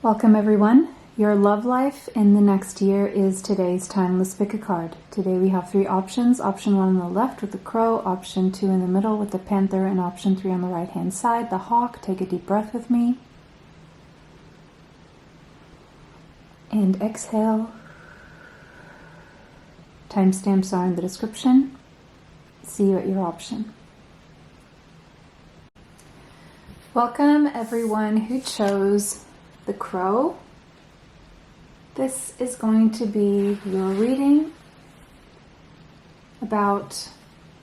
Welcome everyone. Your love life in the next year is today's time. Let's pick a card. Today we have three options. Option 1 on the left with the crow, option 2 in the middle with the panther, and option 3 on the right hand side, the hawk. Take a deep breath with me. And exhale. Timestamps are in the description. See you at your option. Welcome everyone who chose the crow. This is going to be your reading about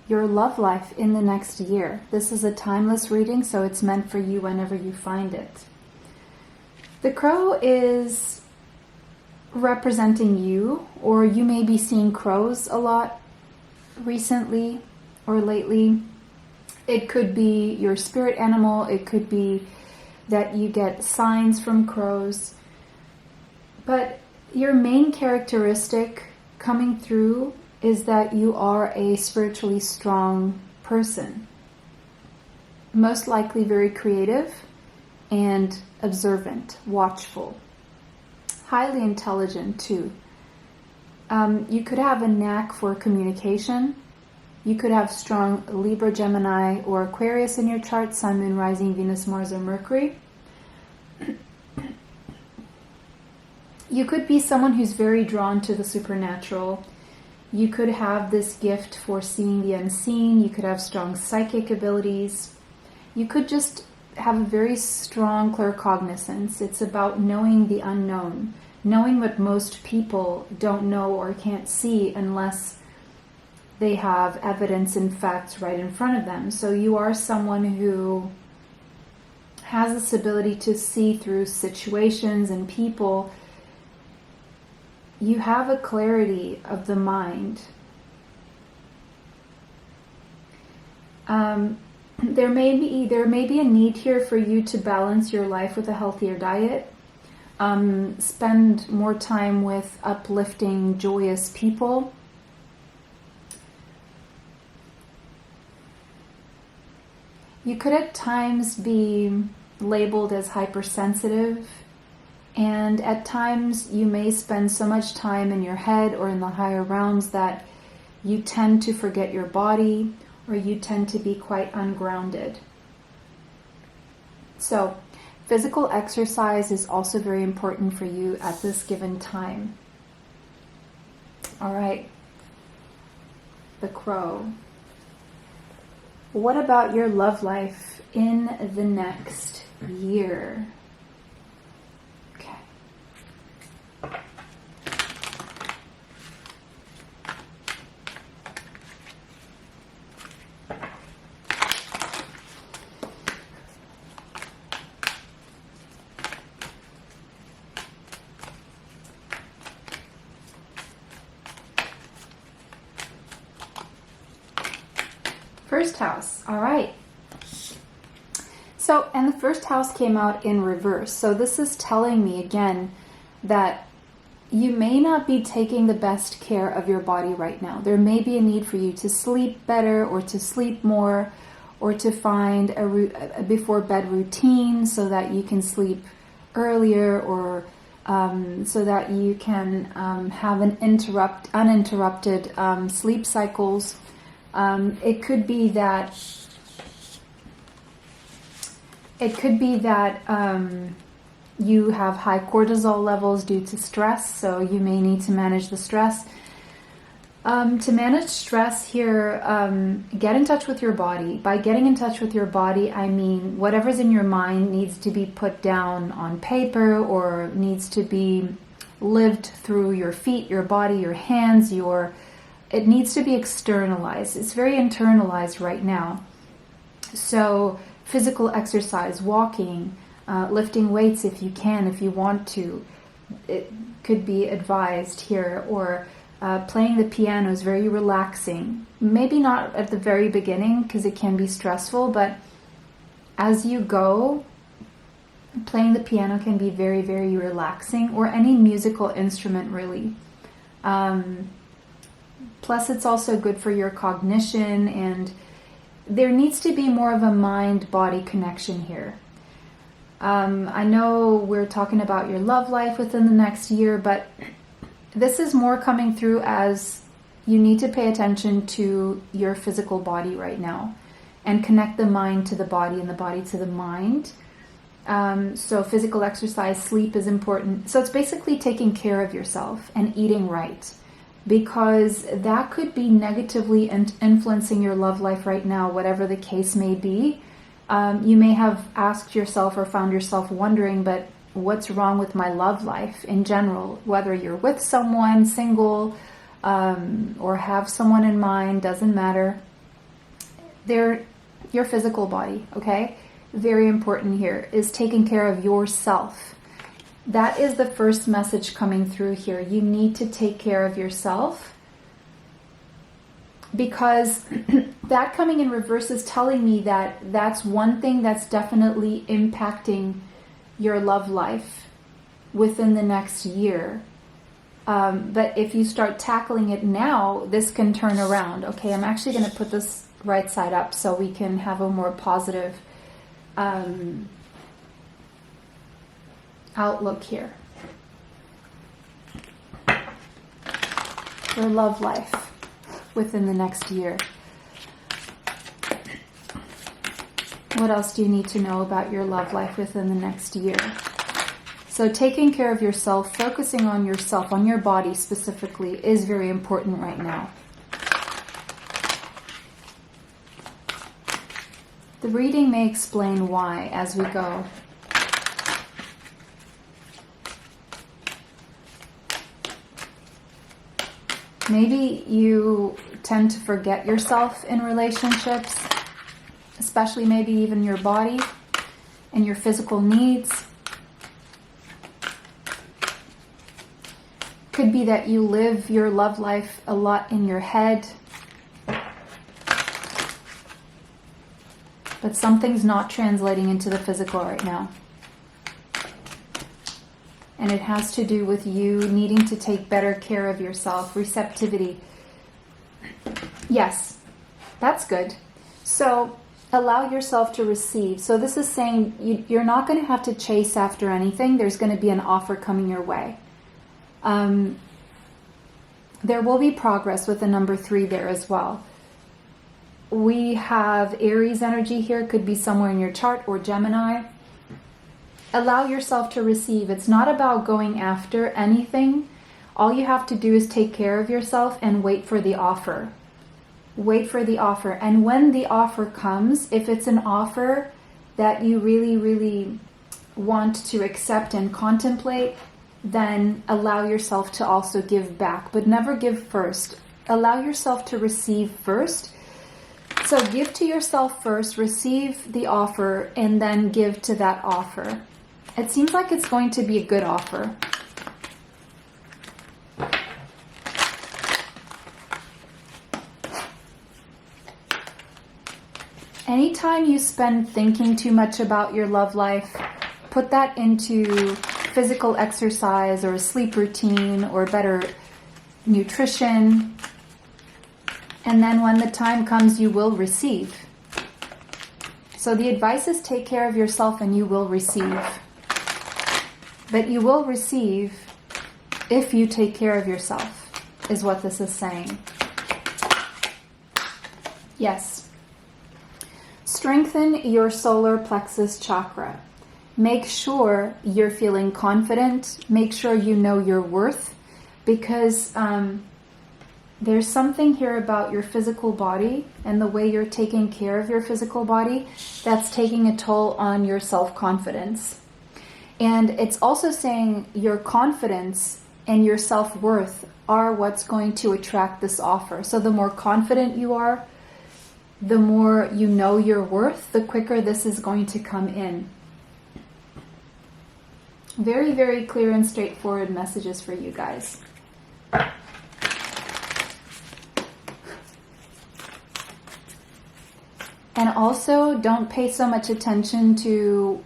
your love life in the next year. This is a timeless reading, so it's meant for you whenever you find it. The crow is representing you, or you may be seeing crows a lot recently or lately. It could be your spirit animal. It could be that you get signs from crows. But your main characteristic coming through is that you are a spiritually strong person. Most likely very creative and observant, watchful. Highly intelligent too. You could have a knack for communication. You could have strong Libra, Gemini, or Aquarius in your chart, Sun, Moon, Rising, Venus, Mars, or Mercury. You could be someone who's very drawn to the supernatural. You could have this gift for seeing the unseen. You could have strong psychic abilities. You could just have a very strong claircognizance. It's about knowing the unknown, knowing what most people don't know or can't see unless they have evidence and facts right in front of them. So you are someone who has this ability to see through situations and people. You have a clarity of the mind. There may be a need here for you to balance your life with a healthier diet. Spend more time with uplifting, joyous people. You could at times be labeled as hypersensitive, and at times you may spend so much time in your head or in the higher realms that you tend to forget your body, or you tend to be quite ungrounded. So, physical exercise is also very important for you at this given time. All right, the crow. What about your love life in the next year? Okay. First house, all right. So, and the first house came out in reverse. So this is telling me again that you may not be taking the best care of your body right now. There may be a need for you to sleep better, or to sleep more, or to find a before bed routine so that you can sleep earlier, or so that you can have an uninterrupted sleep cycles. It could be that you have high cortisol levels due to stress, so you may need to manage the stress. To manage stress here, get in touch with your body. By getting in touch with your body, I mean whatever's in your mind needs to be put down on paper, or needs to be lived through your feet, your body, your hands, it needs to be externalized. It's very internalized right now. So physical exercise, walking, lifting weights if you can, if you want to, it could be advised here. Or playing the piano is very relaxing. Maybe not at the very beginning because it can be stressful, but as you go, playing the piano can be very, very relaxing, or any musical instrument really. Plus, it's also good for your cognition, and there needs to be more of a mind-body connection here. I know we're talking about your love life within the next year, but this is more coming through as you need to pay attention to your physical body right now and connect the mind to the body and the body to the mind. So physical exercise, sleep is important. So it's basically taking care of yourself and eating right, because that could be negatively influencing your love life right now, whatever the case may be. You may have asked yourself or found yourself wondering, but what's wrong with my love life in general? Whether you're with someone, single, or have someone in mind, doesn't matter. They're your physical body, okay? Very important here is taking care of yourself. That is the first message coming through here. You need to take care of yourself, because that coming in reverse is telling me that that's one thing that's definitely impacting your love life within the next year. But if you start tackling it now, this can turn around. Okay, I'm actually going to put this right side up so we can have a more positive outlook here. Your love life within the next year. What else do you need to know about your love life within the next year? So taking care of yourself, focusing on yourself, on your body specifically, is very important right now. The reading may explain why as we go. Maybe you tend to forget yourself in relationships, especially maybe even your body and your physical needs. Could be that you live your love life a lot in your head, but something's not translating into the physical right now. And it has to do with you needing to take better care of yourself. Receptivity. Yes, that's good. So allow yourself to receive. So this is saying you're not going to have to chase after anything. There's going to be an offer coming your way. There will be progress with the number 3 there as well. We have Aries energy here. Could be somewhere in your chart, or Gemini. Allow yourself to receive. It's not about going after anything. All you have to do is take care of yourself and wait for the offer. Wait for the offer. And when the offer comes, if it's an offer that you really, really want to accept and contemplate, then allow yourself to also give back. But never give first. Allow yourself to receive first. So give to yourself first, receive the offer, and then give to that offer. It seems like it's going to be a good offer. Anytime you spend thinking too much about your love life, put that into physical exercise or a sleep routine or better nutrition. And then when the time comes, you will receive. So the advice is take care of yourself and you will receive. But you will receive if you take care of yourself, is what this is saying. Yes. Strengthen your solar plexus chakra. Make sure you're feeling confident. Make sure you know your worth, because there's something here about your physical body and the way you're taking care of your physical body that's taking a toll on your self-confidence. And it's also saying your confidence and your self-worth are what's going to attract this offer. So the more confident you are, the more you know your worth, the quicker this is going to come in. Very, very clear and straightforward messages for you guys. And also, don't pay so much attention to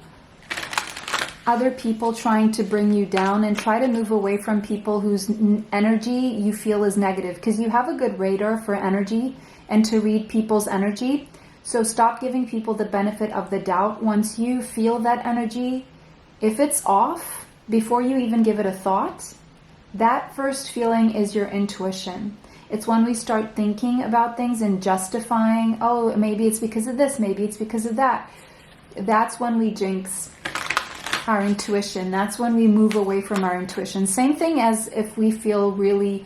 other people trying to bring you down, and try to move away from people whose energy you feel is negative, because you have a good radar for energy and to read people's energy. So stop giving people the benefit of the doubt. Once you feel that energy, if it's off, before you even give it a thought, that first feeling is your intuition. It's when we start thinking about things and justifying, oh, maybe it's because of this, maybe it's because of that. That's when we jinx our intuition. That's when we move away from our intuition. Same thing as if we feel really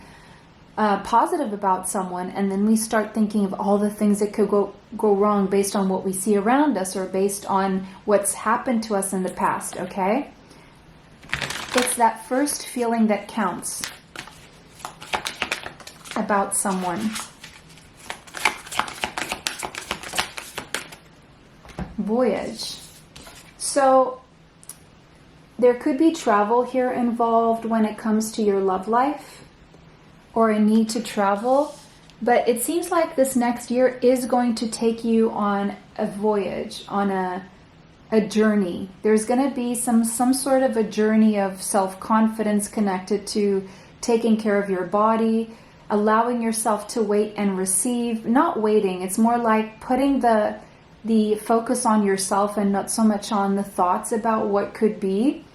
positive about someone, and then we start thinking of all the things that could go wrong based on what we see around us or based on what's happened to us in the past, okay? It's that first feeling that counts about someone. Voyage. So there could be travel here involved when it comes to your love life, or a need to travel, but it seems like this next year is going to take you on a voyage, on a journey. There's going to be some sort of a journey of self-confidence connected to taking care of your body, allowing yourself to wait and receive. Not waiting, it's more like putting the focus on yourself and not so much on the thoughts about what could be.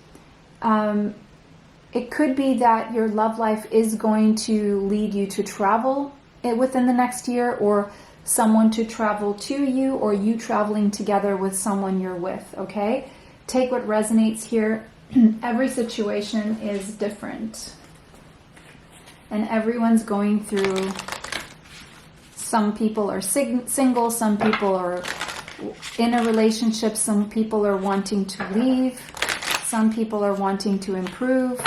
It could be that your love life is going to lead you to travel within the next year, or someone to travel to you, or you traveling together with someone you're with, okay? Take what resonates here. Every situation is different. And everyone's going through, some people are single, some people are in a relationship, some people are wanting to leave, some people are wanting to improve.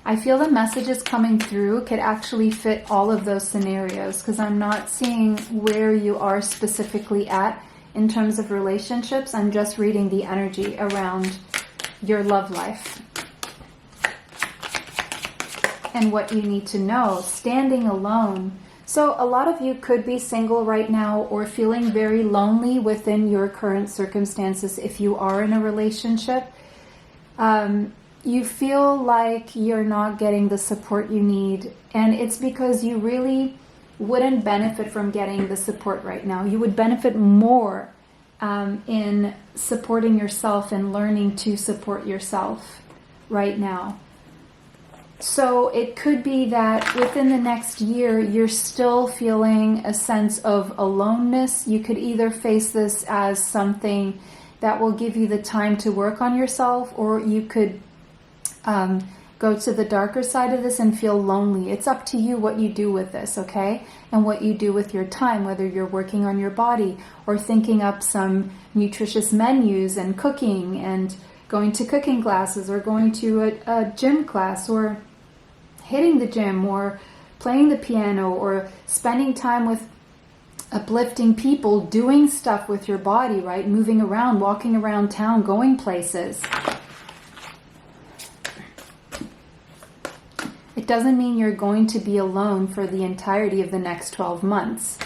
I feel the messages coming through could actually fit all of those scenarios, because I'm not seeing where you are specifically at in terms of relationships. I'm just reading the energy around your love life and what you need to know. Standing alone. So a lot of you could be single right now, or feeling very lonely within your current circumstances if you are in a relationship. You feel like you're not getting the support you need, and it's because you really wouldn't benefit from getting the support right now. You would benefit more in supporting yourself and learning to support yourself right now. So it could be that within the next year, you're still feeling a sense of aloneness. You could either face this as something that will give you the time to work on yourself, or you could go to the darker side of this and feel lonely. It's up to you what you do with this, okay? And what you do with your time, whether you're working on your body or thinking up some nutritious menus and cooking and going to cooking classes, or going to a gym class, or hitting the gym, or playing the piano, or spending time with uplifting people, doing stuff with your body, right? Moving around, walking around town, going places. It doesn't mean you're going to be alone for the entirety of the next 12 months.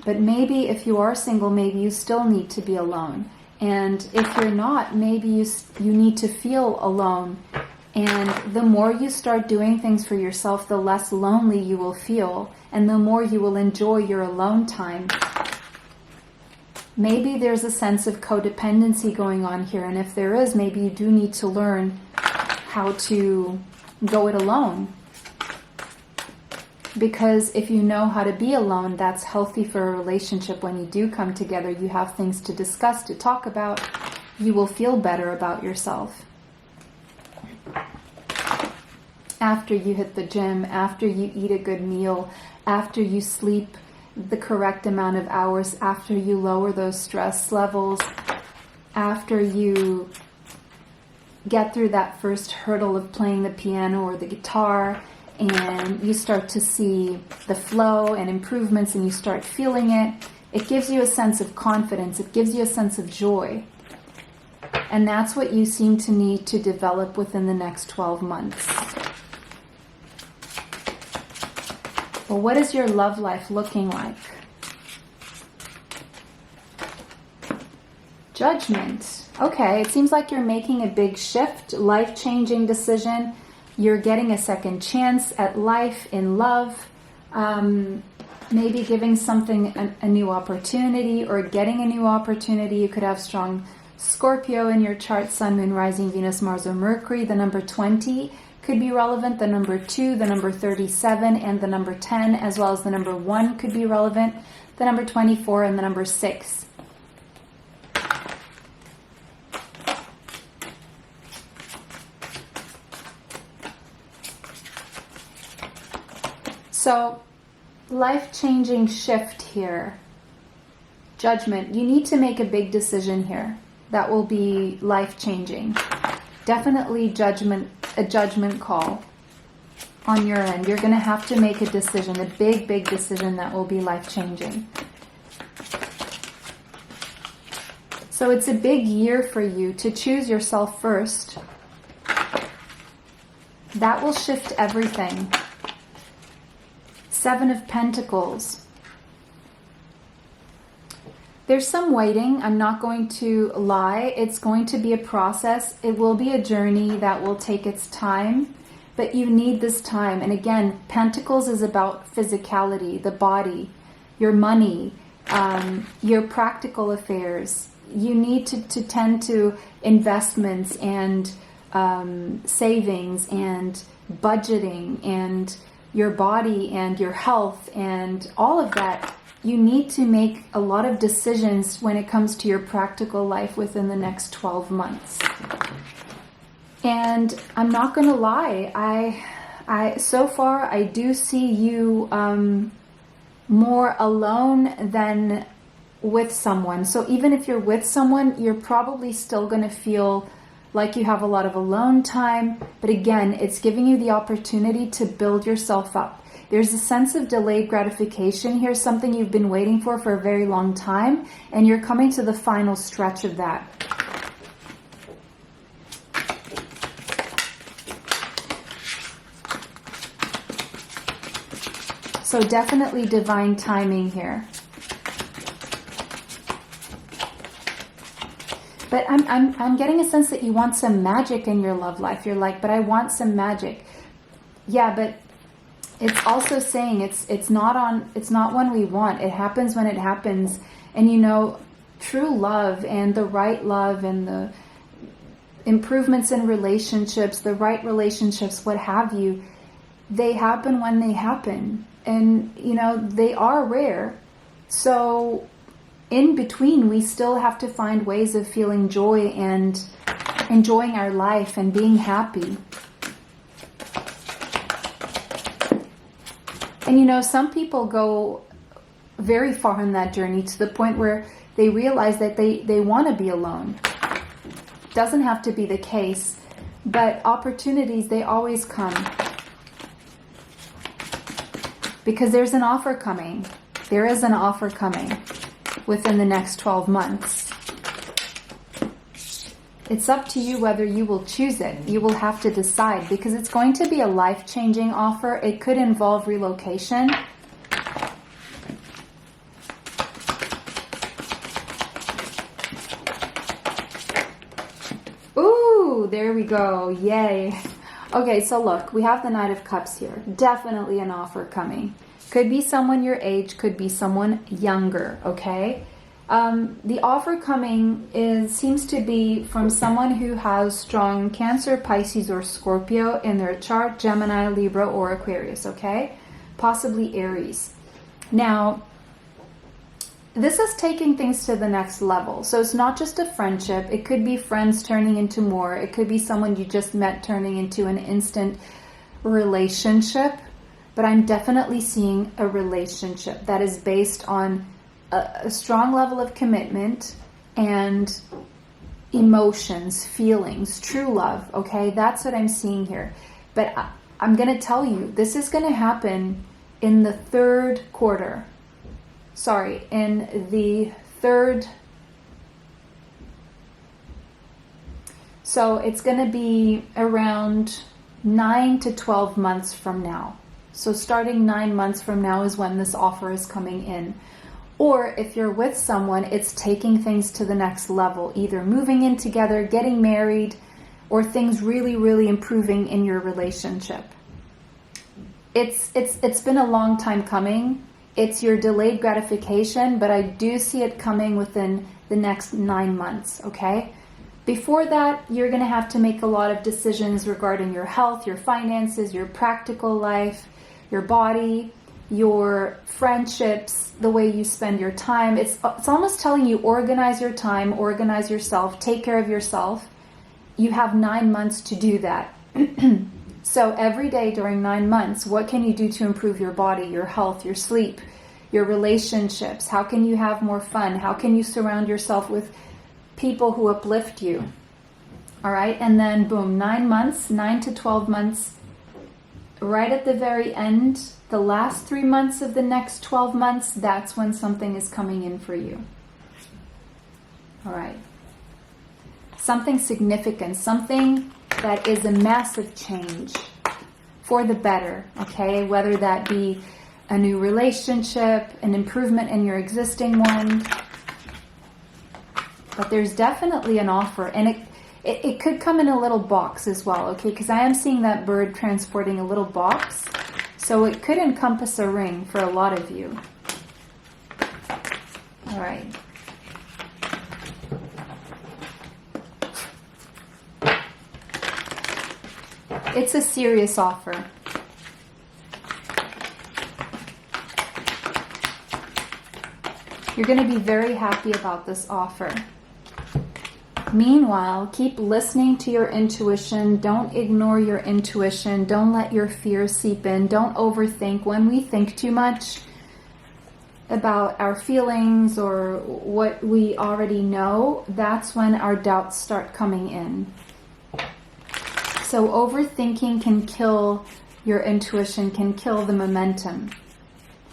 But maybe if you are single, maybe you still need to be alone. And if you're not, maybe you need to feel alone. And the more you start doing things for yourself, the less lonely you will feel, and the more you will enjoy your alone time. Maybe there's a sense of codependency going on here, and if there is, maybe you do need to learn how to go it alone. Because if you know how to be alone, that's healthy for a relationship. When you do come together, you have things to discuss, to talk about. You will feel better about yourself. After you hit the gym, after you eat a good meal, after you sleep the correct amount of hours, after you lower those stress levels, after you get through that first hurdle of playing the piano or the guitar, and you start to see the flow and improvements, and you start feeling it, it gives you a sense of confidence. It gives you a sense of joy. And that's what you seem to need to develop within the next 12 months. Well, what is your love life looking like? Judgment. Okay, it seems like you're making a big shift, life-changing decision. You're getting a second chance at life in love. maybe giving something a new opportunity or getting a new opportunity. You could have strong Scorpio in your chart, Sun, Moon, Rising, Venus, Mars, or Mercury. The number 20 could be relevant. The number 2, the number 37, and the number 10, as well as the number 1 could be relevant. The number 24 and the number 6. So, life-changing shift here. Judgment. You need to make a big decision here that will be life-changing. Definitely a judgment call on your end. You're going to have to make a decision, a big, big decision that will be life-changing. So it's a big year for you to choose yourself first. That will shift everything. 7 of Pentacles. There's some waiting. I'm not going to lie. It's going to be a process. It will be a journey that will take its time, but you need this time. And again, Pentacles is about physicality, the body, your money, your practical affairs. You need to tend to investments and savings and budgeting and your body and your health and all of that. You need to make a lot of decisions when it comes to your practical life within the next 12 months. And I'm not going to lie, I so far I do see you more alone than with someone. So even if you're with someone, you're probably still going to feel like you have a lot of alone time. But again, it's giving you the opportunity to build yourself up. There's a sense of delayed gratification here, something you've been waiting for a very long time, and you're coming to the final stretch of that. So definitely divine timing here. But I'm getting a sense that you want some magic in your love life. You're like, but I want some magic. Yeah, but it's also saying it's not when we want. It happens when it happens. And you know, true love and the right love and the improvements in relationships, the right relationships, what have you, they happen when they happen. And you know, they are rare. So in between, we still have to find ways of feeling joy and enjoying our life and being happy. And you know, some people go very far in that journey to the point where they realize that they want to be alone. Doesn't have to be the case, but opportunities, they always come. Because there's an offer coming. There is an offer coming within the next 12 months. It's up to you whether you will choose it. You will have to decide, because it's going to be a life-changing offer. It could involve relocation. Ooh, there we go. Yay. Okay, so look, we have the Knight of Cups here. Definitely an offer coming. Could be someone your age, could be someone younger, okay? The offer coming seems to be from someone who has strong Cancer, Pisces, or Scorpio in their chart, Gemini, Libra, or Aquarius, okay? Possibly Aries. Now, this is taking things to the next level. So it's not just a friendship. It could be friends turning into more. It could be someone you just met turning into an instant relationship. But I'm definitely seeing a relationship that is based on a strong level of commitment and emotions, feelings, true love, okay? That's what I'm seeing here. But I'm going to tell you, this is going to happen in the third quarter. Sorry, in the third. So it's going to be around 9 to 12 months from now. So starting 9 months from now is when this offer is coming in. Or if you're with someone, it's taking things to the next level, either moving in together, getting married, or things really, really improving in your relationship. It's been a long time coming. It's your delayed gratification, but I do see it coming within the next 9 months, okay? Before that, you're going to have to make a lot of decisions regarding your health, your finances, your practical life, your body, your friendships, the way you spend your time. It's almost telling you organize your time, organize yourself, take care of yourself. You have 9 months to do that. So every day during 9 months, what can you do to improve your body, your health, your sleep, your relationships? How can you have more fun? How can you surround yourself with people who uplift you? All right, and then boom, 9 months, 9 to 12 months, right at the very end, the last 3 months of the next 12 months, that's when something is coming in for you. All right. Something significant, something that is a massive change for the better, okay? Whether that be a new relationship, an improvement in your existing one. But there's definitely an offer, and it could come in a little box as well, okay? Because I am seeing that bird transporting a little box. So it could encompass a ring for a lot of you. All right. It's a serious offer. You're going to be very happy about this offer. Meanwhile, keep listening to your intuition. Don't ignore your intuition. Don't let your fears seep in. Don't overthink. When we think too much about our feelings or what we already know, that's when our doubts start coming in. So overthinking can kill your intuition, can kill the momentum.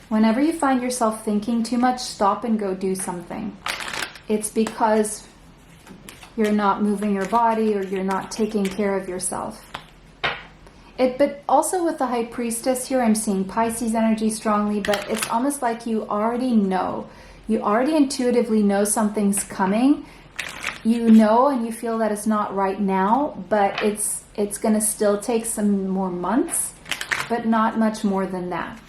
Whenever you find yourself thinking too much, stop and go do something. It's because you're not moving your body or you're not taking care of yourself. But also with the High Priestess here, I'm seeing Pisces energy strongly, but it's almost like you already know. You already intuitively know something's coming. You know and you feel that it's not right now, but it's going to still take some more months, but not much more than that.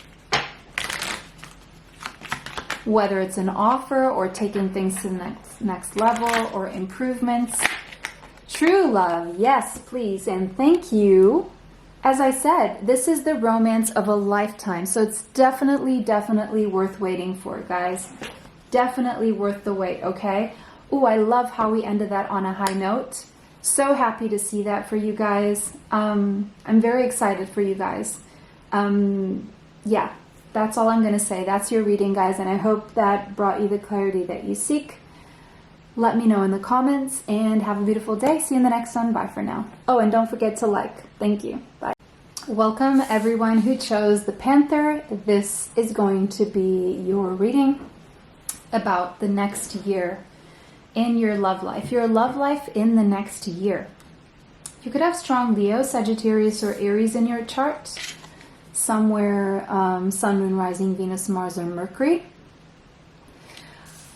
Whether it's an offer or taking things to the next level or improvements. True love, yes, please, and thank you. As I said, this is the romance of a lifetime, so it's definitely worth waiting for, guys. Definitely worth the wait, okay? Ooh, I love how we ended that on a high note. So happy to see that for you guys. I'm very excited for you guys. Yeah. That's all I'm going to say. That's your reading, guys, and I hope that brought you the clarity that you seek. Let me know in the comments, and have a beautiful day. See you in the next one. Bye for now. Oh, and don't forget to like. Thank you. Bye. Welcome, everyone who chose the Panther. This is going to be your reading about the next year in your love life. Your love life in the next year. You could have strong Leo, Sagittarius, or Aries in your chart. Somewhere Sun, Moon, Rising, Venus, Mars, or Mercury.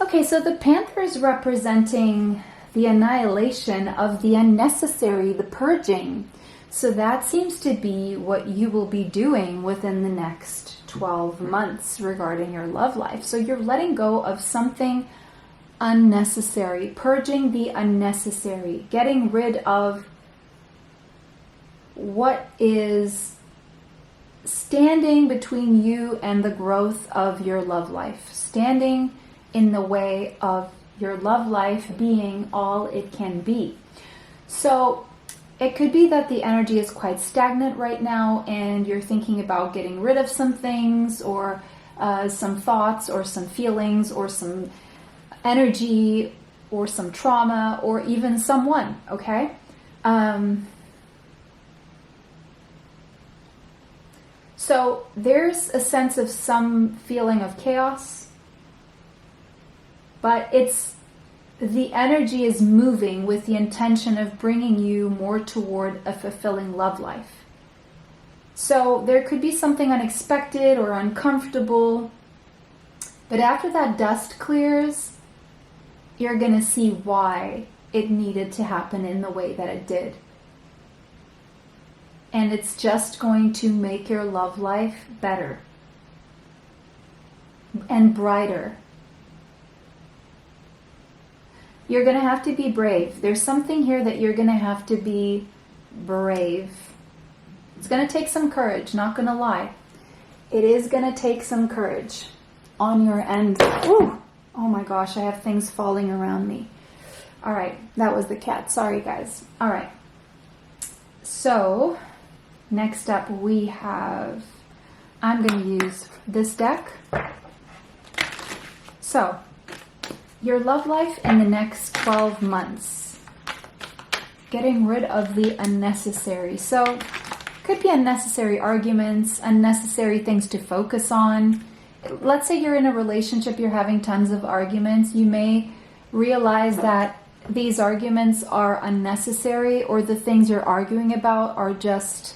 Okay, so the Panther is representing the annihilation of the unnecessary, the purging. So that seems to be what you will be doing within the next 12 months regarding your love life. So you're letting go of something unnecessary, purging the unnecessary, getting rid of what is standing between you and the growth of your love life, standing in the way of your love life being all it can be. So it could be that the energy is quite stagnant right now and you're thinking about getting rid of some things or some thoughts or some feelings or some energy or some trauma or even someone, okay? So there's a sense of some feeling of chaos, but the energy is moving with the intention of bringing you more toward a fulfilling love life. So there could be something unexpected or uncomfortable, but after that dust clears, you're going to see why it needed to happen in the way that it did. And it's just going to make your love life better. and brighter. You're going to have to be brave. There's something here that you're going to have to be brave. It's going to take some courage, not going to lie. It is going to take some courage on your end. Ooh, oh my gosh, I have things falling around me. All right, that was the cat. Sorry, guys. All right. So, next up we have, I'm going to use this deck. So, your love life in the next 12 months. Getting rid of the unnecessary. So, could be unnecessary arguments, unnecessary things to focus on. Let's say you're in a relationship, you're having tons of arguments. You may realize that these arguments are unnecessary, or the things you're arguing about are just,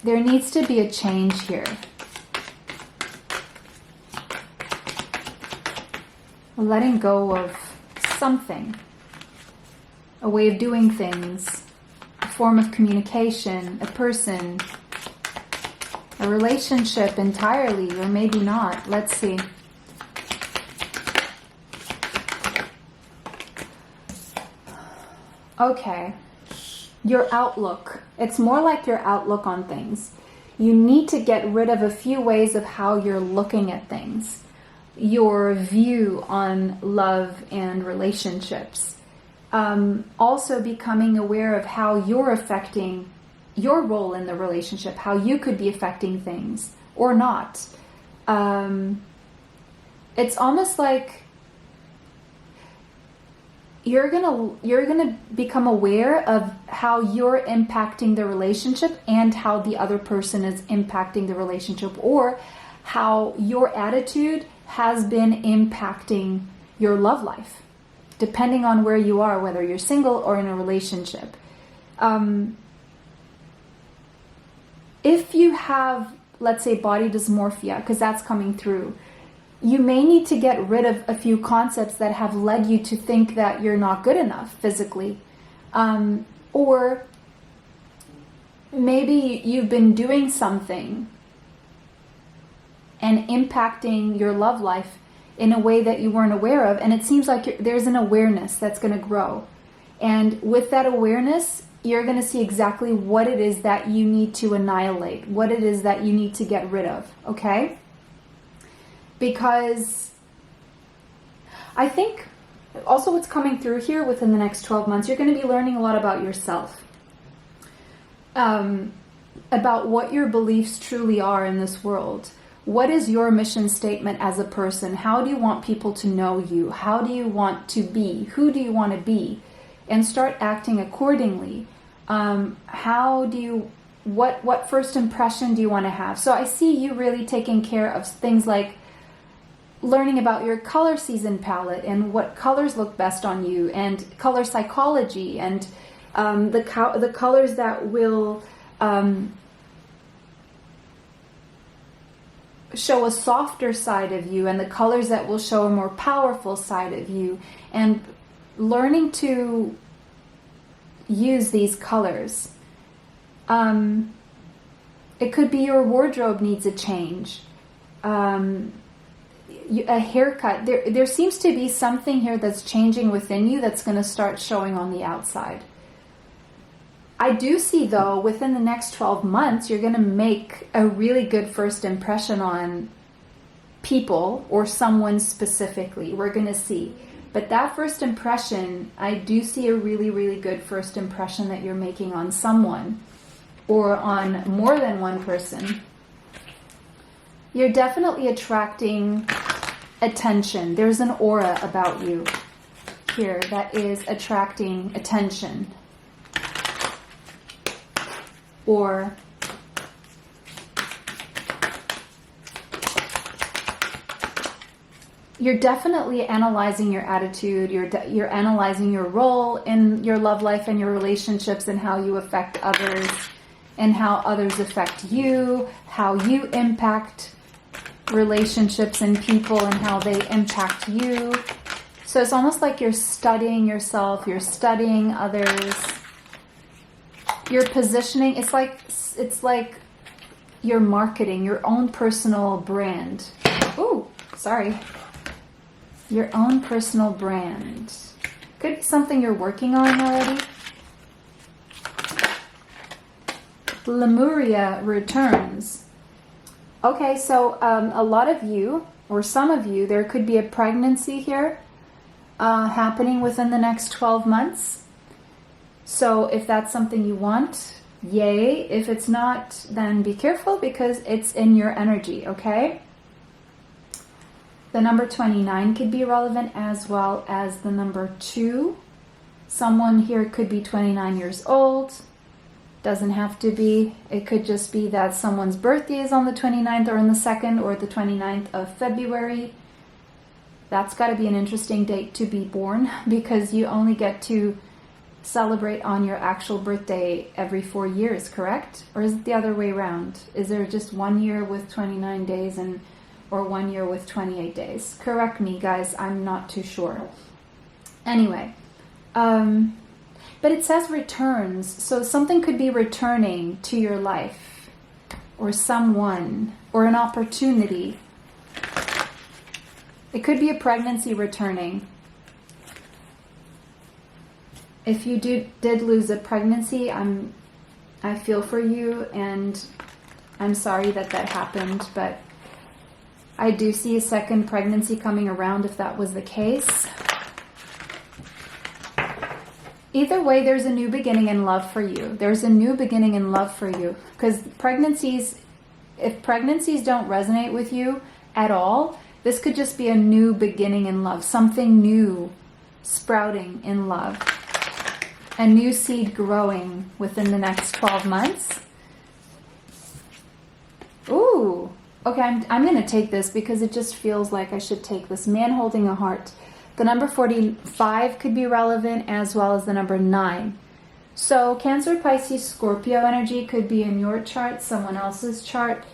there needs to be a change here. Letting go of something, a way of doing things, a form of communication, a person, a relationship entirely, or maybe not. Let's see. Okay. Your outlook. It's more like your outlook on things. You need to get rid of a few ways of how you're looking at things. Your view on love and relationships. Also becoming aware of how you're affecting your role in the relationship, how you could be affecting things or not. It's almost like you're gonna become aware of how you're impacting the relationship and how the other person is impacting the relationship, or how your attitude has been impacting your love life, depending on where you are, whether you're single or in a relationship. If you have, let's say, body dysmorphia, because that's coming through, you may need to get rid of a few concepts that have led you to think that you're not good enough physically. Or maybe you've been doing something and impacting your love life in a way that you weren't aware of, and it seems like there's an awareness that's going to grow. And with that awareness, you're going to see exactly what it is that you need to annihilate, what it is that you need to get rid of, okay? Because I think also what's coming through here within the next 12 months, you're going to be learning a lot about yourself, about what your beliefs truly are in this world. What is your mission statement as a person? How do you want people to know you? How do you want to be? Who do you want to be? And start acting accordingly. What first impression do you want to have? So I see you really taking care of things like learning about your color season palette and what colors look best on you, and color psychology, and the colors that will show a softer side of you, and the colors that will show a more powerful side of you, and learning to use these colors. It could be your wardrobe needs a change, a haircut. There seems to be something here that's changing within you that's going to start showing on the outside. I do see, though, within the next 12 months, you're going to make a really good first impression on people or someone specifically. We're going to see. But that first impression, I do see a really, really good first impression that you're making on someone or on more than one person. You're definitely attracting attention. There's an aura about you here that is attracting attention. Or you're definitely analyzing your attitude, you're analyzing your role in your love life and your relationships, and how you affect others and how others affect you, how you impact relationships and people and how they impact you. So it's almost like you're studying yourself, you're studying others. You're positioning, it's like your marketing, your own personal brand. Ooh, sorry. Your own personal brand. Could be something you're working on already. Lemuria returns. Okay, so a lot of you, or some of you, there could be a pregnancy here happening within the next 12 months. So if that's something you want, yay. If it's not, then be careful because it's in your energy, okay? The number 29 could be relevant as well as the number 2. Someone here could be 29 years old. Doesn't have to be. It could just be that someone's birthday is on the 29th or on the 2nd or the 29th of February. That's got to be an interesting date to be born because you only get to celebrate on your actual birthday every 4 years, correct? Or is it the other way around? Is there just 1 year with 29 days or 1 year with 28 days? Correct me, guys. I'm not too sure. Anyway, but it says returns. So something could be returning to your life or someone or an opportunity. It could be a pregnancy returning. If you did lose a pregnancy, I feel for you and I'm sorry that happened, but I do see a second pregnancy coming around if that was the case. Either way, there's a new beginning in love for you. There's a new beginning in love for you. Because if pregnancies don't resonate with you at all, this could just be a new beginning in love. Something new sprouting in love. A new seed growing within the next 12 months. Ooh. Okay, I'm going to take this because it just feels like I should take this. Man holding a heart. The number 45 could be relevant as well as the number 9. So Cancer, Pisces, Scorpio energy could be in your chart, someone else's chart.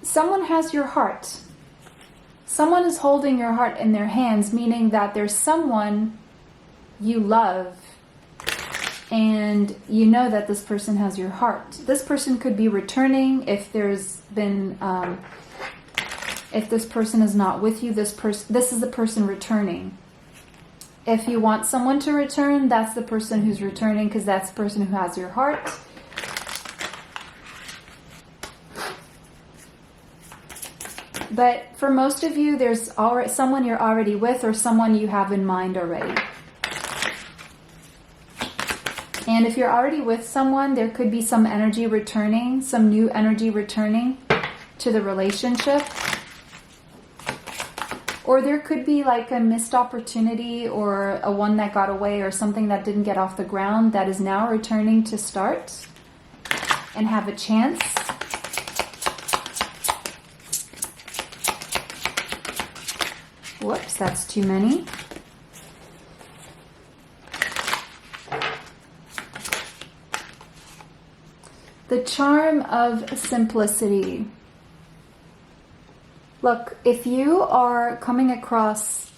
Someone has your heart. Someone is holding your heart in their hands, meaning that there's someone you love and you know that this person has your heart. This person could be returning if there's been... if this person is not with you, this is the person returning. If you want someone to return, that's the person who's returning because that's the person who has your heart. But for most of you, there's already someone you're already with or someone you have in mind already. And if you're already with someone, there could be some energy returning, some new energy returning to the relationship. Or there could be like a missed opportunity or a one that got away or something that didn't get off the ground that is now returning to start and have a chance. Whoops, that's too many. The charm of simplicity. Look, if you are coming across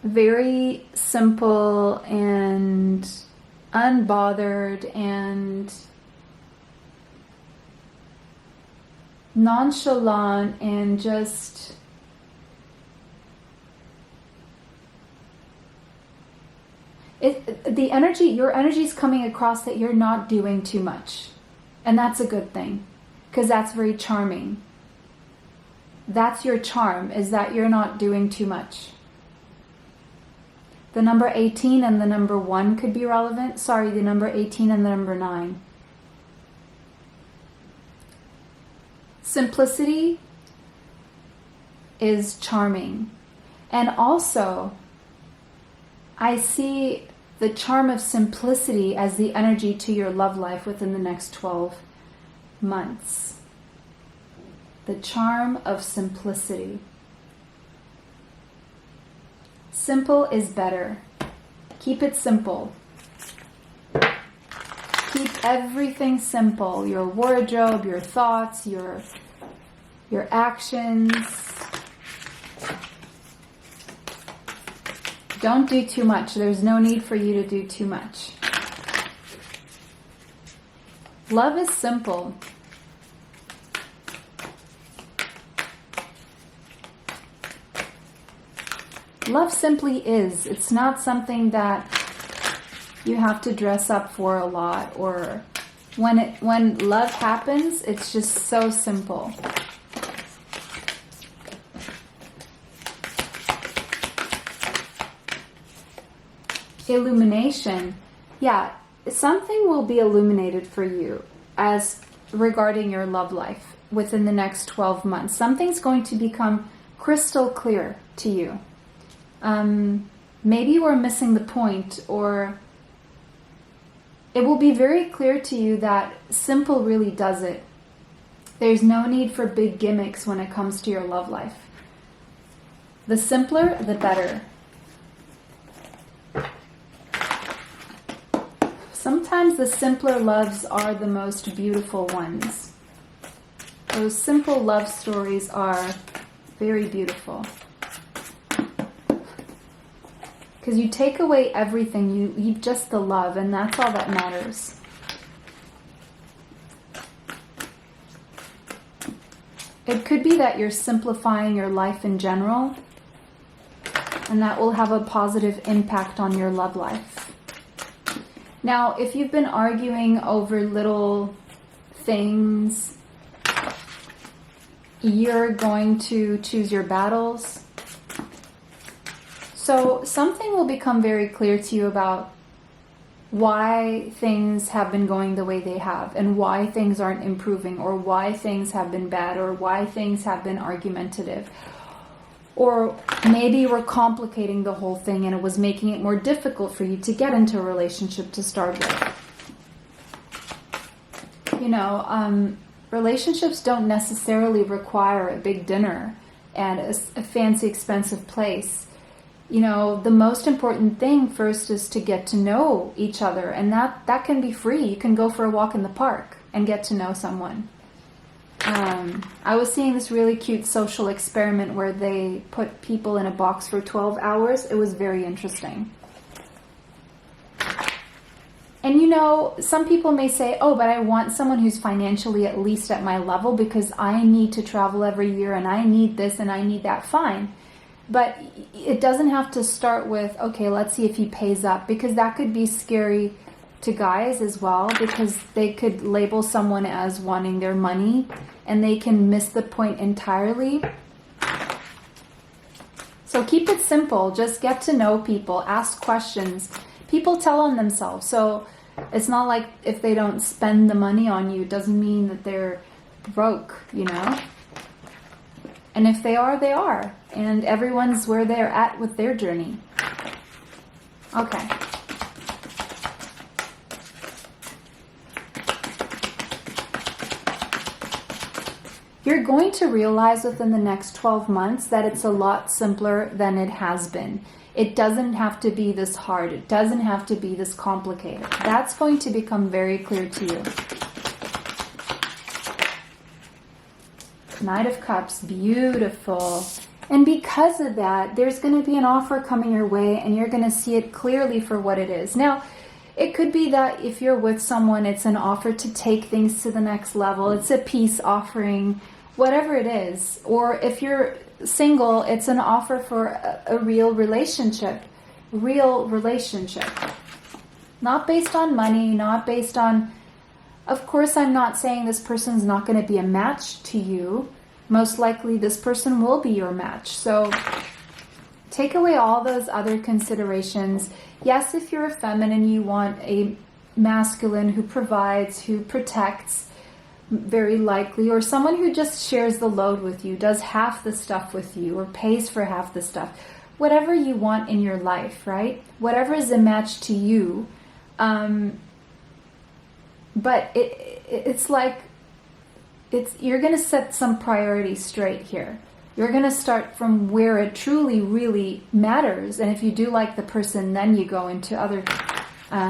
very simple and unbothered and nonchalant and just your energy is coming across that you're not doing too much. And that's a good thing because that's very charming. That's your charm, is that you're not doing too much. The number 18 and the number 1 could be relevant. Sorry, the number 18 and the number 9. Simplicity is charming. And also, I see the charm of simplicity as the energy to your love life within the next 12 months. The charm of simplicity. Simple is better. Keep it simple. Keep everything simple. Your wardrobe, your thoughts, your actions. Don't do too much. There's no need for you to do too much. Love is simple. Love simply is. It's not something that you have to dress up for a lot, or when love happens, it's just so simple. Illumination. Yeah, something will be illuminated for you as regarding your love life within the next 12 months. Something's going to become crystal clear to you. Maybe you are missing the point, or it will be very clear to you that simple really does it. There's no need for big gimmicks when it comes to your love life. The simpler, the better. Sometimes the simpler loves are the most beautiful ones. Those simple love stories are very beautiful. Because you take away everything, you leave just the love, and that's all that matters. It could be that you're simplifying your life in general, and that will have a positive impact on your love life. Now, if you've been arguing over little things, you're going to choose your battles. So something will become very clear to you about why things have been going the way they have, and why things aren't improving, or why things have been bad, or why things have been argumentative. Or maybe you were complicating the whole thing and it was making it more difficult for you to get into a relationship to start with. You know, relationships don't necessarily require a big dinner and a fancy, expensive place. You know, the most important thing first is to get to know each other, and that can be free. You can go for a walk in the park and get to know someone. I was seeing this really cute social experiment where they put people in a box for 12 hours. It was very interesting. And you know, some people may say, oh, but I want someone who's financially at least at my level because I need to travel every year and I need this and I need that. Fine. But it doesn't have to start with, okay, let's see if he pays up, because that could be scary to guys as well, because they could label someone as wanting their money and they can miss the point entirely. So keep it simple. Just get to know people. Ask questions. People tell on themselves. So it's not like if they don't spend the money on you, it doesn't mean that they're broke, you know? And if they are, they are. And everyone's where they're at with their journey. Okay. You're going to realize within the next 12 months that it's a lot simpler than it has been. It doesn't have to be this hard. It doesn't have to be this complicated. That's going to become very clear to you. Knight of Cups, beautiful. And because of that, there's going to be an offer coming your way and you're going to see it clearly for what it is. Now, it could be that if you're with someone, it's an offer to take things to the next level. It's a peace offering, whatever it is. Or if you're single, it's an offer for a real relationship. Real relationship. Not based on money, not based on... Of course, I'm not saying this person's not going to be a match to you. Most likely, this person will be your match. So, take away all those other considerations. Yes, if you're a feminine, you want a masculine who provides, who protects, very likely, or someone who just shares the load with you, does half the stuff with you, or pays for half the stuff. Whatever you want in your life, right? Whatever is a match to you. But it's like, you're going to set some priorities straight here. You're going to start from where it truly, really matters. And if you do like the person, then you go into other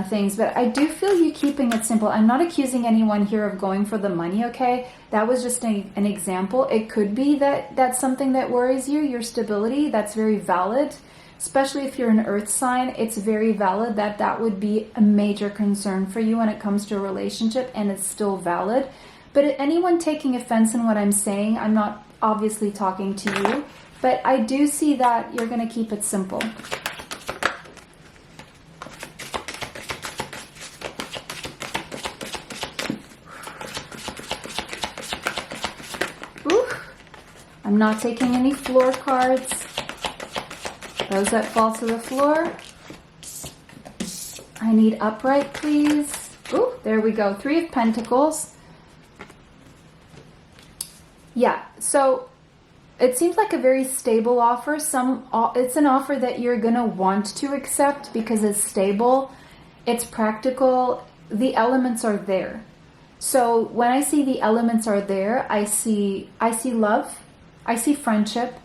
things. But I do feel you keeping it simple. I'm not accusing anyone here of going for the money, okay? That was just an example. It could be that that's something that worries you, your stability. That's very valid. especially if you're an earth sign, it's very valid that that would be a major concern for you when it comes to a relationship, and it's still valid. But anyone taking offense in what I'm saying, I'm not obviously talking to you, but I do see that you're going to keep it simple. I'm not taking any floor cards. Those that fall to the floor. I need upright, please. Ooh, there we go. 3 of Pentacles. Yeah, so it seems like a very stable offer. It's an offer that you're going to want to accept because it's stable. It's practical. The elements are there. So when I see the elements are there, I see love. I see friendship.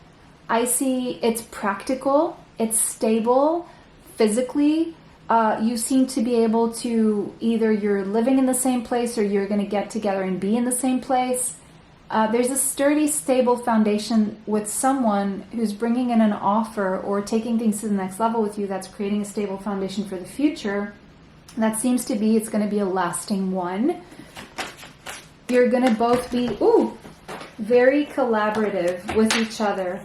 I see it's practical. It's stable physically. You seem to be able to, either you're living in the same place or you're going to get together and be in the same place. There's a sturdy, stable foundation with someone who's bringing in an offer or taking things to the next level with you that's creating a stable foundation for the future. That seems to be, it's going to be a lasting one. You're going to both be, very collaborative with each other.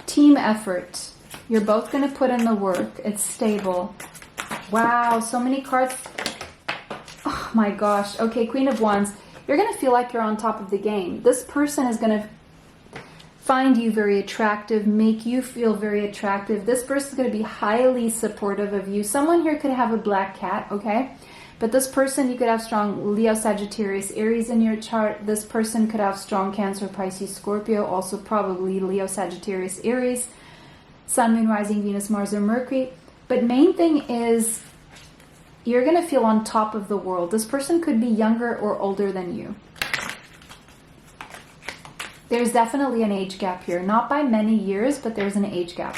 Team effort. You're both going to put in the work. It's stable. Wow, so many cards. Oh my gosh. Okay, Queen of Wands. You're going to feel like you're on top of the game. This person is going to find you very attractive, make you feel very attractive. This person is going to be highly supportive of you. Someone here could have a black cat, okay? But this person, you could have strong Leo, Sagittarius, Aries in your chart. This person could have strong Cancer, Pisces, Scorpio, also probably Leo, Sagittarius, Aries, Sun, Moon, Rising, Venus, Mars, or Mercury. But main thing is you're going to feel on top of the world. This person could be younger or older than you. There's definitely an age gap here. Not by many years, but there's an age gap.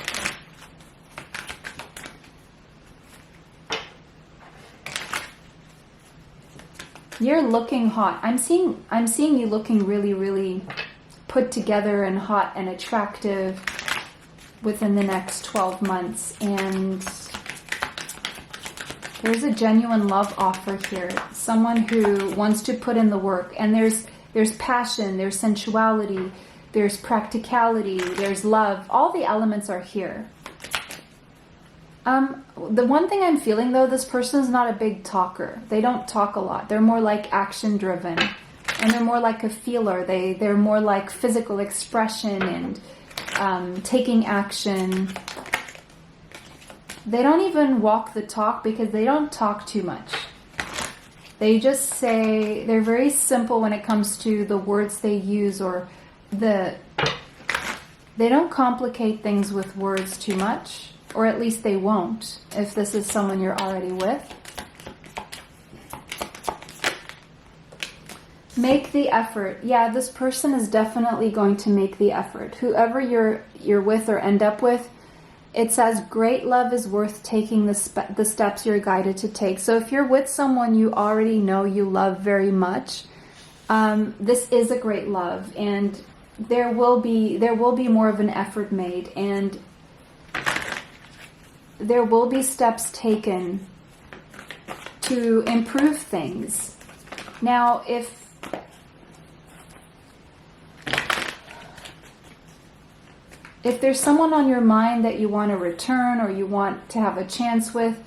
You're looking hot. I'm seeing you looking really, really put together and hot and attractive within the next 12 months. And there's a genuine love offer here. Someone who wants to put in the work. And there's passion, there's sensuality, there's practicality, there's love. All the elements are here. The one thing I'm feeling though, this person is not a big talker. They don't talk a lot. They're more like action driven, and they're more like a feeler. They're more like physical expression and taking action. They don't even walk the talk because they don't talk too much. They just say, they're very simple when it comes to the words they use, or they don't complicate things with words too much. Or at least they won't, if this is someone you're already with. Make the effort. Yeah, this person is definitely going to make the effort. Whoever you're with or end up with, it says great love is worth taking the steps you're guided to take. So if you're with someone you already know you love very much, this is a great love, and there will be more of an effort made, and there will be steps taken to improve things. Now, if there's someone on your mind that you want to return or you want to have a chance with,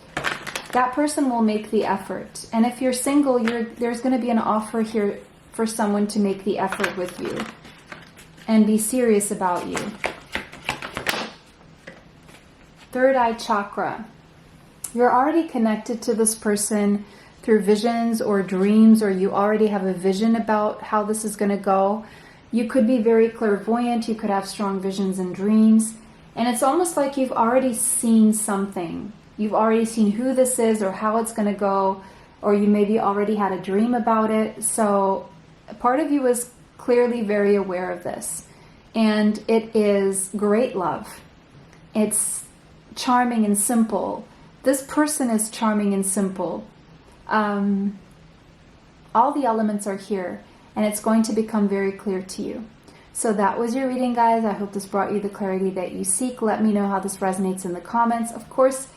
that person will make the effort. And if you're single, there's going to be an offer here for someone to make the effort with you and be serious about you. Third eye chakra. You're already connected to this person through visions or dreams, or you already have a vision about how this is going to go. You could be very clairvoyant. You could have strong visions and dreams. And it's almost like you've already seen something. You've already seen who this is or how it's going to go, or you maybe already had a dream about it. So part of you is clearly very aware of this. And it is great love. It's charming and simple. This person is charming and simple. All the elements are here. and it's going to become very clear to you. So that was your reading, guys. I hope this brought you the clarity that you seek. Let me know how this resonates in the comments. Of course,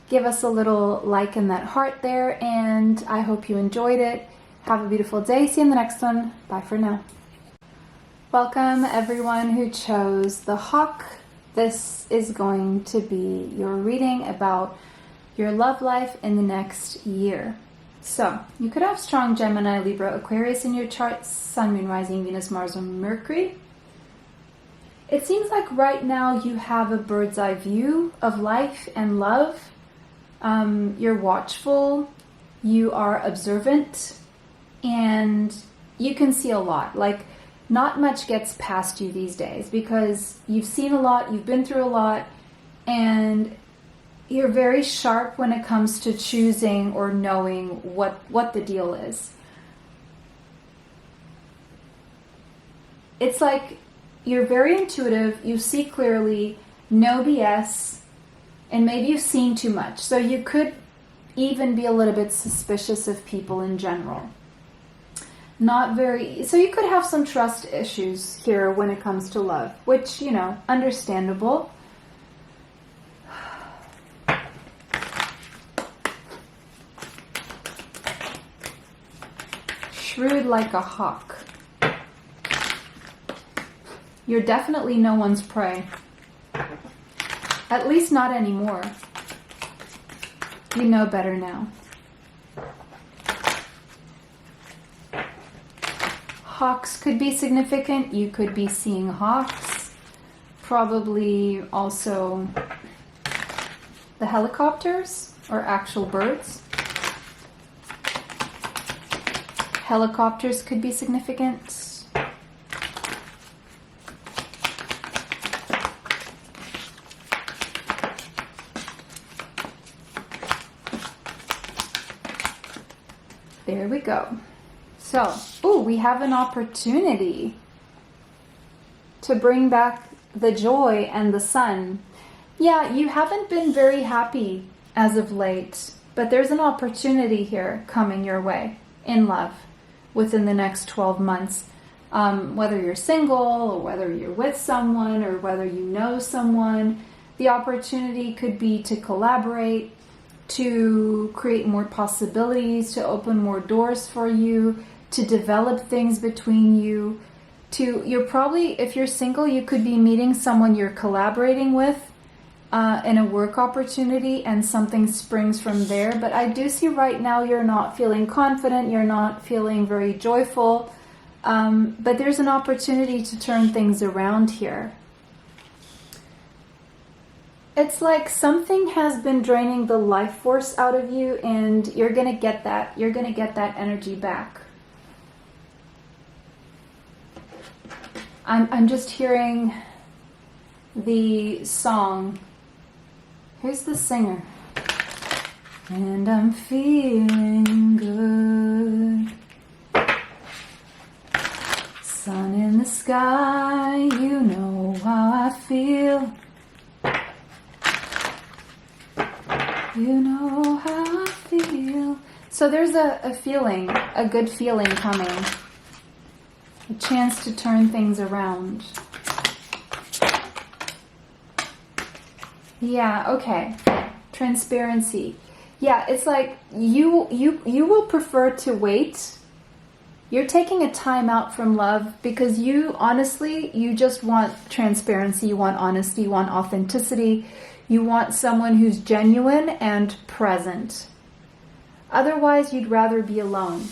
give us a little like in that heart there, and I hope you enjoyed it. Have a beautiful day. See you in the next one. Bye for now. Welcome everyone who chose the Hawk. This is going to be your reading about your love life in the next year. So, you could have strong Gemini, Libra, Aquarius in your chart, Sun, Moon, Rising, Venus, Mars, or Mercury. It seems like right now you have a bird's eye view of life and love. You're watchful, you are observant, and you can see a lot. Like, not much gets past you these days because you've seen a lot, you've been through a lot, and you're very sharp when it comes to choosing or knowing what the deal is. It's like you're very intuitive, you see clearly, no BS, and maybe you've seen too much. So you could even be a little bit suspicious of people in general. So you could have some trust issues here when it comes to love, which, you know, understandable. Shrewd like a hawk. You're definitely no one's prey. At least not anymore. You know better now. Hawks could be significant. You could be seeing hawks. Probably also the helicopters or actual birds. Helicopters could be significant. There we go. So, we have an opportunity to bring back the joy and the sun. Yeah, you haven't been very happy as of late, but there's an opportunity here coming your way in love within the next 12 months. Whether you're single or whether you're with someone or whether you know someone, the opportunity could be to collaborate, to create more possibilities, to open more doors for you, to develop things between you. You're probably, if you're single, you could be meeting someone you're collaborating with in a work opportunity, and something springs from there. But I do see right now you're not feeling confident, you're not feeling very joyful, but there's an opportunity to turn things around here. It's like something has been draining the life force out of you, and you're going to get that. You're going to get that energy back. I'm just hearing the song. Who's the singer? And I'm feeling good. Sun in the sky, you know how I feel. You know how I feel. So there's a feeling, a good feeling coming. A chance to turn things around. Yeah, okay. Transparency. Yeah, it's like you will prefer to wait. You're taking a time out from love because you just want transparency, you want honesty, you want authenticity. You want someone who's genuine and present. Otherwise, you'd rather be alone.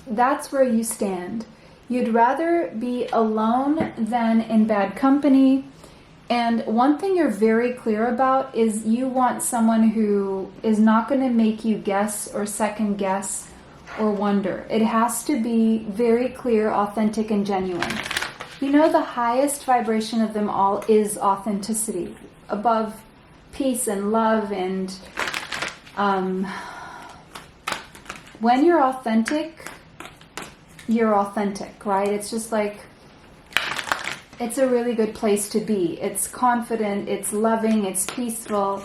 That's where you stand. You'd rather be alone than in bad company. And one thing you're very clear about is you want someone who is not going to make you guess or second guess or wonder. It has to be very clear, authentic, and genuine. You know, the highest vibration of them all is authenticity. Above peace and love, and when you're authentic, right? It's just like, it's a really good place to be. It's confident, it's loving, it's peaceful,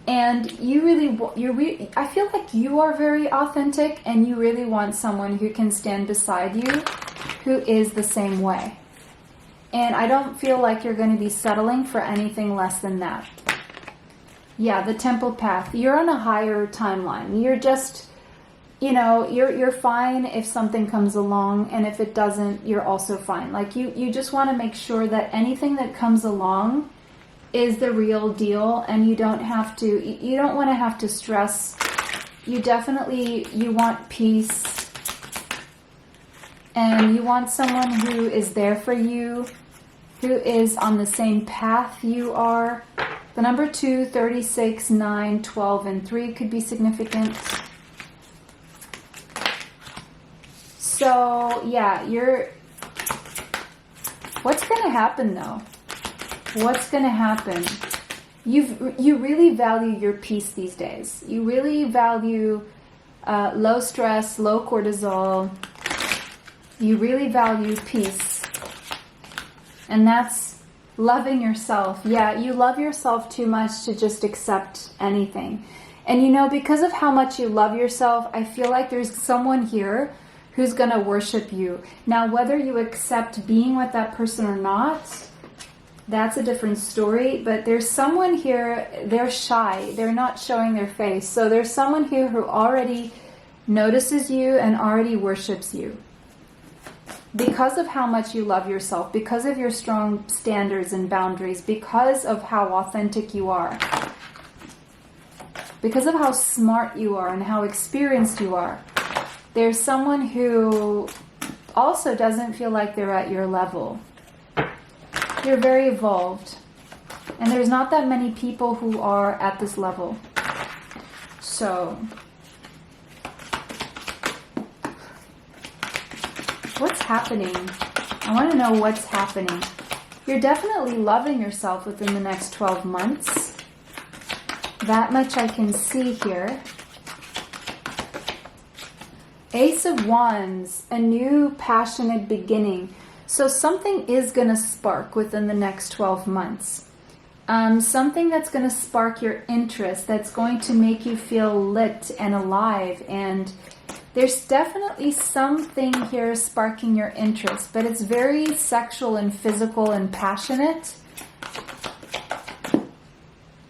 And I feel like you are very authentic, and you really want someone who can stand beside you, who is the same way. And I don't feel like you're going to be settling for anything less than that. Yeah, the temple path. You're on a higher timeline. You're just, you're fine if something comes along, and if it doesn't, you're also fine. Like you just want to make sure that anything that comes along is the real deal, and you don't want to have to stress. You want peace, and you want someone who is there for you, who is on the same path you are. The number 2, 36, 9, 12, and 3 could be significant. So, yeah, what's going to happen though? What's going to happen? You really value your peace these days. You really value low stress, low cortisol. You really value peace. And that's loving yourself. Yeah, you love yourself too much to just accept anything. And because of how much you love yourself, I feel like there's someone here who's going to worship you. Now, whether you accept being with that person or not, that's a different story. But there's someone here, they're shy. They're not showing their face. So there's someone here who already notices you and already worships you. Because of how much you love yourself, because of your strong standards and boundaries, because of how authentic you are, because of how smart you are and how experienced you are, there's someone who also doesn't feel like they're at your level. You're very evolved, and there's not that many people who are at this level. So, what's happening? I want to know what's happening. You're definitely loving yourself within the next 12 months. That much I can see here. Ace of Wands, a new passionate beginning. So something is going to spark within the next 12 months. Something that's going to spark your interest, that's going to make you feel lit and alive. And there's definitely something here sparking your interest, but it's very sexual and physical and passionate.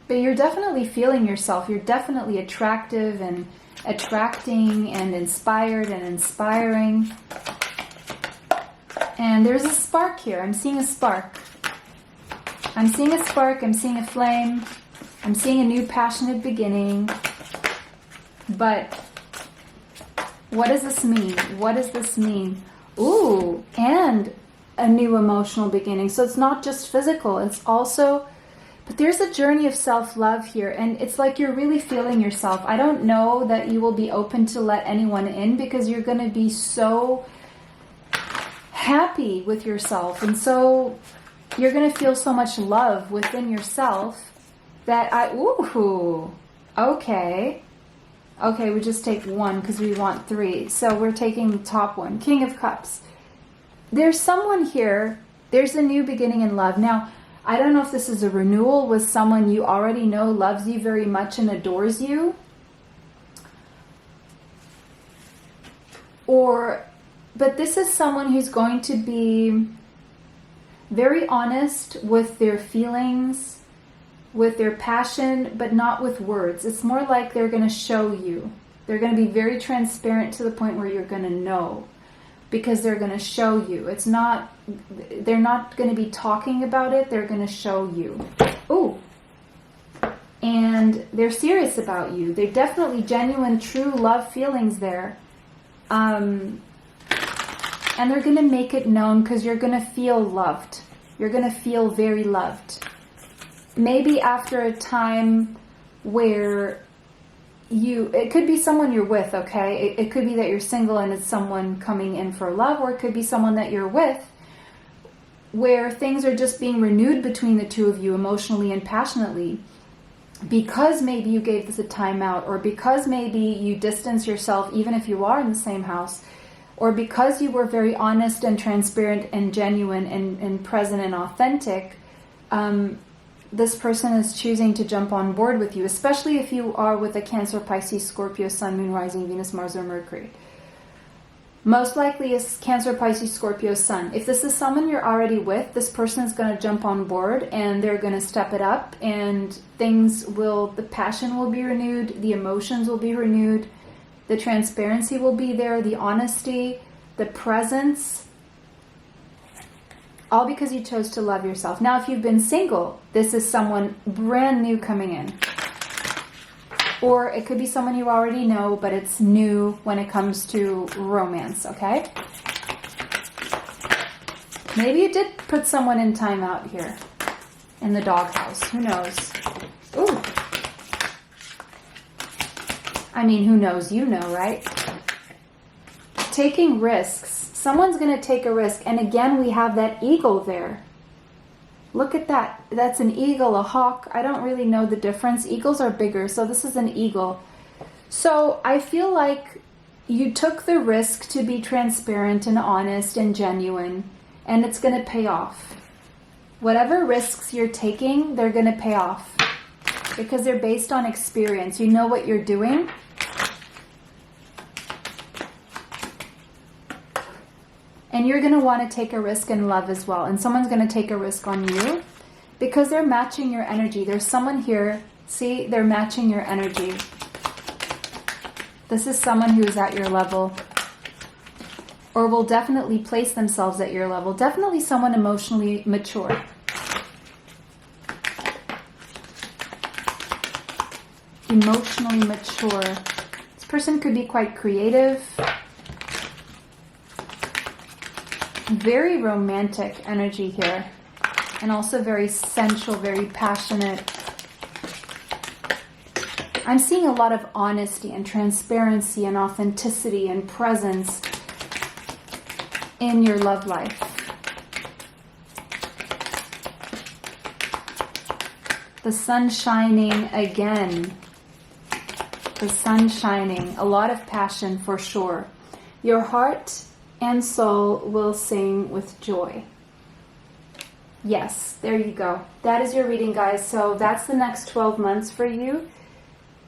But you're definitely feeling yourself. You're definitely attractive and attracting and inspired and inspiring. And there's a spark here. I'm seeing a spark. I'm seeing a spark. I'm seeing a flame. I'm seeing a new passionate beginning. But what does this mean? What does this mean? Ooh, and a new emotional beginning. So it's not just physical. It's also... But there's a journey of self-love here, and it's like you're really feeling yourself. I don't know that you will be open to let anyone in, because you're going to be so happy with yourself, and so you're going to feel so much love within yourself that okay, we just take one because we want 3. So we're taking the top one, King of Cups. There's someone here, there's a new beginning in love. Now, I don't know if this is a renewal with someone you already know loves you very much and adores you. But this is someone who's going to be very honest with their feelings, with their passion, but not with words. It's more like they're going to show you. They're going to be very transparent to the point where you're going to know, because they're going to show you. They're not going to be talking about it. They're going to show you. Ooh. And they're serious about you. They're definitely genuine, true love feelings there. And they're going to make it known, because you're going to feel loved. You're going to feel very loved. Maybe after a time where it could be someone you're with, okay? It could be that you're single and it's someone coming in for love, or it could be someone that you're with where things are just being renewed between the two of you emotionally and passionately, because maybe you gave this a timeout, or because maybe you distance yourself even if you are in the same house, or because you were very honest and transparent and genuine and present and authentic. this person is choosing to jump on board with you, especially if you are with a Cancer, Pisces, Scorpio, Sun, Moon, Rising, Venus, Mars, or Mercury. Most likely is Cancer, Pisces, Scorpio, Sun. If this is someone you're already with, this person is going to jump on board and they're going to step it up, and the passion will be renewed, the emotions will be renewed, the transparency will be there, the honesty, the presence, all because you chose to love yourself. Now, if you've been single, this is someone brand new coming in. Or it could be someone you already know, but it's new when it comes to romance, okay? Maybe you did put someone in timeout here in the doghouse. Who knows? Ooh. I mean, who knows? You know, right? Taking risks. Someone's going to take a risk. And again, we have that eagle there. Look at that. That's an eagle, a hawk. I don't really know the difference. Eagles are bigger, so this is an eagle. So I feel like you took the risk to be transparent and honest and genuine, and it's going to pay off. Whatever risks you're taking, they're going to pay off because they're based on experience. You know what you're doing. And you're going to want to take a risk in love as well. And someone's going to take a risk on you because they're matching your energy. There's someone here, see, they're matching your energy. This is someone who is at your level or will definitely place themselves at your level. Definitely someone emotionally mature. Emotionally mature. This person could be quite creative. Very romantic energy here, and also very sensual, very passionate. I'm seeing a lot of honesty and transparency and authenticity and presence in your love life. The sun shining again. The sun shining. A lot of passion for sure. Your heart and soul will sing with joy. Yes, there you go. That is your reading, guys. So that's the next 12 months for you.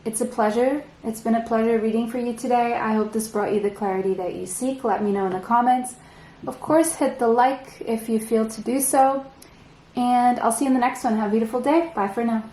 It's a pleasure. It's been a pleasure reading for you today. I hope this brought you the clarity that you seek. Let me know in the comments. Of course, hit the like if you feel to do so. And I'll see you in the next one. Have a beautiful day. Bye for now.